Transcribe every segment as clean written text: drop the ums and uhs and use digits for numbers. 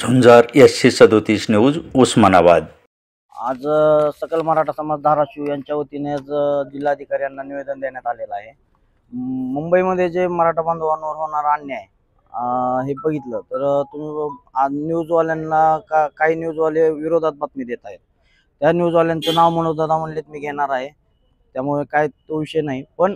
झुंजार SC37 news Osmanabad. आज सकल मराठा समाज धाराशिव यांच्या वतीने आज जिल्हाधिकाऱ्यांना निवेदन देण्यात आलेलं आहे। मुंबईमध्ये जे मराठा बांधवांवर होणारा अन्याय हे बघितलं तर तुम्ही आज न्यूजवाल्यांना काही न्यूजवाले विरोधात बातमी देत आहेत। त्या न्यूजवाल्यांचं नाव मनोजदादा म्हणलेत मी घेणार आहे, त्यामुळे काय तो विषय नाही। पण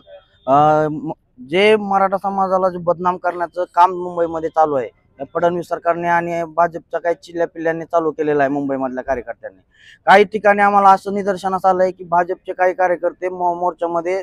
जे मराठा समाजाला जे बदनाम करण्याचं काम मुंबईमध्ये चालू आहे, फडणवीस सरकारने आणि भाजपच्या काही चिल्ल्या पिल्ल्यांनी चालू केलेलं आहे। मुंबईमधल्या कार्यकर्त्यांनी काही ठिकाणी आम्हाला असं निदर्शनास आलंय की भाजपचे काही कार्यकर्ते मोर्चामध्ये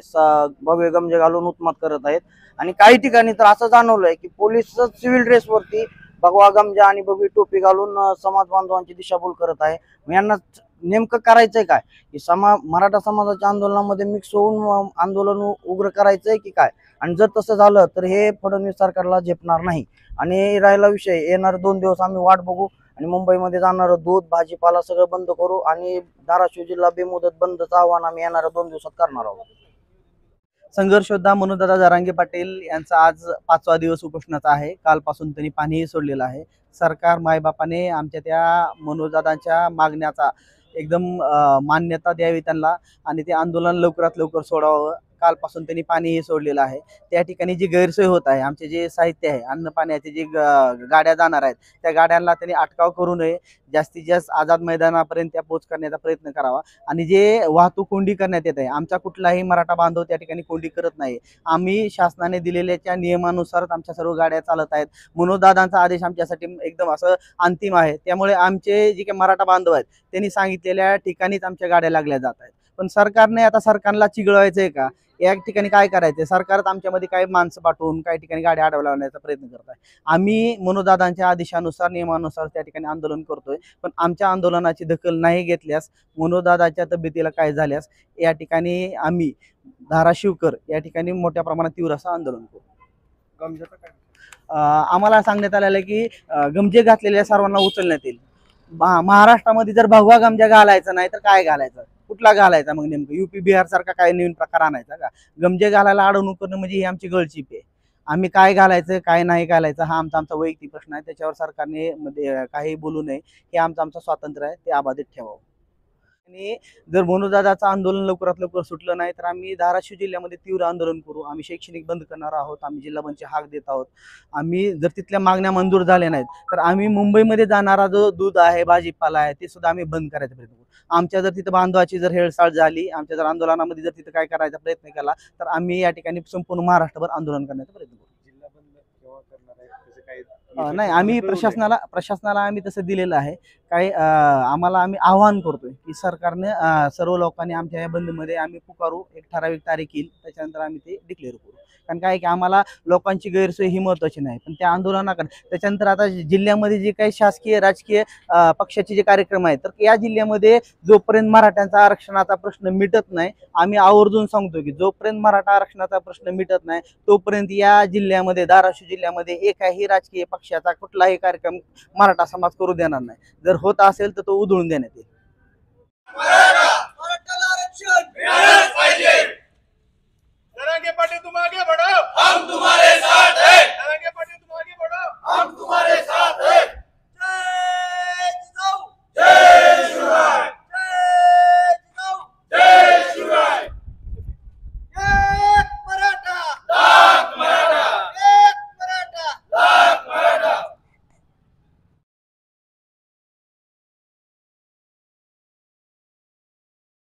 भगवे गमजे घालून उत्मात करत आहेत, आणि काही ठिकाणी तर असं जाणवलंय की पोलीस सिव्हिल ड्रेसवरती भगवा गमजा आणि भगवी टोपी घालून समाज बांधवांची दिशाभूल करत आहे। यांना नेमकं करायचंय काय की मराठा समाजाच्या आंदोलनामध्ये मिक्स होऊन आंदोलन उग्र करायचंय की काय? आणि जर तसं झालं तर हे फडणवीस सरकारला झेपणार नाही। आणि राहिला विषय, येणारे 2 दिवस आम्ही वाट बघू आणि मुंबईमध्ये जाणारं दूध भाजीपाला सगळं बंद करू आणि धाराशिव जिल्हा बेमुदत बंदचं आव्हान आम्ही येणाऱ्या 2 दिवसात करणार आहोत। संघर्ष योद्धा मनोजदादा जरांगे पाटील यांचा आज 5वा दिवस उपोषणाचा आहे। कालपासून त्यांनी पाणीही सोडलेलं आहे। सरकार मायबापाने आमच्या त्या मनोजदादांच्या मागण्याचा एकदम मान्यता द्यावी त्यांना, आणि ते आंदोलन लवकरात लवकर सोडावं। कालपासून त्यांनी पाणीही सोडलेलं आहे। त्या ठिकाणी जी गैरसोय होत आहे, आमचे जे साहित्य आहे, अन्न पाण्याचे जे गाड्या जाणार आहेत, त्या गाड्यांना त्यांनी अटकाव करू नये। जास्तीत जास्त आझाद मैदानापर्यंत त्या पोच करण्याचा प्रयत्न करावा। आणि जे वाहतूक कोंडी करण्यात येत आहे, आमचा कुठलाही मराठा बांधव त्या ठिकाणी कोंडी करत नाही। आम्ही शासनाने दिलेल्या नियमानुसारच आमच्या सर्व गाड्या चालत आहेत। मनोजदादांचा आदेश आमच्यासाठी एकदम असं अंतिम आहे। त्यामुळे आमचे जे काही मराठा बांधव आहेत त्यांनी सांगितलेल्या ठिकाणीच आमच्या गाड्या लागल्या जात आहेत। पण सरकारने आता सरकारला चिघळवायचंय का? या ठिकाणी काय करायचंय? सरकारच आमच्यामध्ये काही माणसं पाठवून काही ठिकाणी गाड्या अडवण्याचा प्रयत्न करत आहे। आम्ही मनोजदादांच्या आदेशानुसार नियमानुसार त्या ठिकाणी आंदोलन करतोय, पण आमच्या आंदोलनाची दखल नाही घेतल्यास, मनोजदादाच्या तब्येतीला काय झाल्यास या ठिकाणी आम्ही धाराशिवकर या ठिकाणी मोठ्या प्रमाणात तीव्र असं आंदोलन करू। गमजेचं काय आम्हाला सांगण्यात आलेलं आहे की गमजे घातलेल्या सर्वांना उचलण्यात येईल। महाराष्ट्रामध्ये जर भगवा गमजा घालायचा नाही तर काय घालायचं? कुठला घालायचा मग? नेमकं UP बिहार सारखा काय नवीन प्रकार आणायचा का? गमजे घालायला अडवणूक करणं म्हणजे ही आमची गळचीप आहे। आम्ही काय घालायचं काय नाही घालायचं हा आमचा वैयक्तिक प्रश्न आहे। त्याच्यावर सरकारने काही बोलू नये, हे आमचं स्वातंत्र्य आहे, ते अबाधित ठेवावं। आणि जर मनोजदादाचं आंदोलन लवकरात लवकर सुटलं नाही तर आम्ही धाराशिव जिल्ह्यामध्ये तीव्र आंदोलन करू। आम्ही शैक्षणिक बंद करणार आहोत, आम्ही जिल्हा बंदची हाक देत आहोत। आम्ही जर तिथल्या मागण्या मंजूर झाल्या नाहीत तर आम्ही मुंबईमध्ये जाणारा जो दूध आहे, भाजीपाला आहे, ते सुद्धा आम्ही बंद करायचा प्रयत्न करू। आमच्या जर तिथं बांधवाची जर हेळसाळ झाली, आमच्या जर आंदोलनामध्ये जर तिथं काय करायचा प्रयत्न केला तर आम्ही या ठिकाणी संपूर्ण महाराष्ट्रभर आंदोलन करण्याचा प्रयत्न करू। जिल्हा बंद केव्हा करणार आहे त्याचे काही नाही, आम्ही प्रशासनाला आम्ही तसं दिलेलं आहे। काही आम्हाला आम्ही आवाहन करतोय की सरकारने सर्व लोकांनी आमच्या या बंदमध्ये आम्ही पुकारू, एक ठराविक तारीख येईल त्याच्यानंतर आम्ही ते डिक्लेअर करू। कारण काय की आम्हाला लोकांची गैरसोय ही महत्त्वाची नाही, पण त्या आंदोलनाकडे त्याच्यानंतर आता जिल्ह्यामध्ये जे काही शासकीय राजकीय पक्षाचे जे कार्यक्रम आहेत, तर या जिल्ह्यामध्ये जोपर्यंत मराठ्यांचा आरक्षणाचा प्रश्न मिटत नाही, आम्ही आवर्जून सांगतो की जोपर्यंत मराठा आरक्षणाचा प्रश्न मिटत नाही तोपर्यंत या जिल्ह्यामध्ये, धाराशिव जिल्ह्यामध्ये एकाही राजकीय पक्षाचा कुठलाही कार्यक्रम मराठा समाज करू देणार नाही। जर होत असेल तर तो उधळून देण्यात येईल।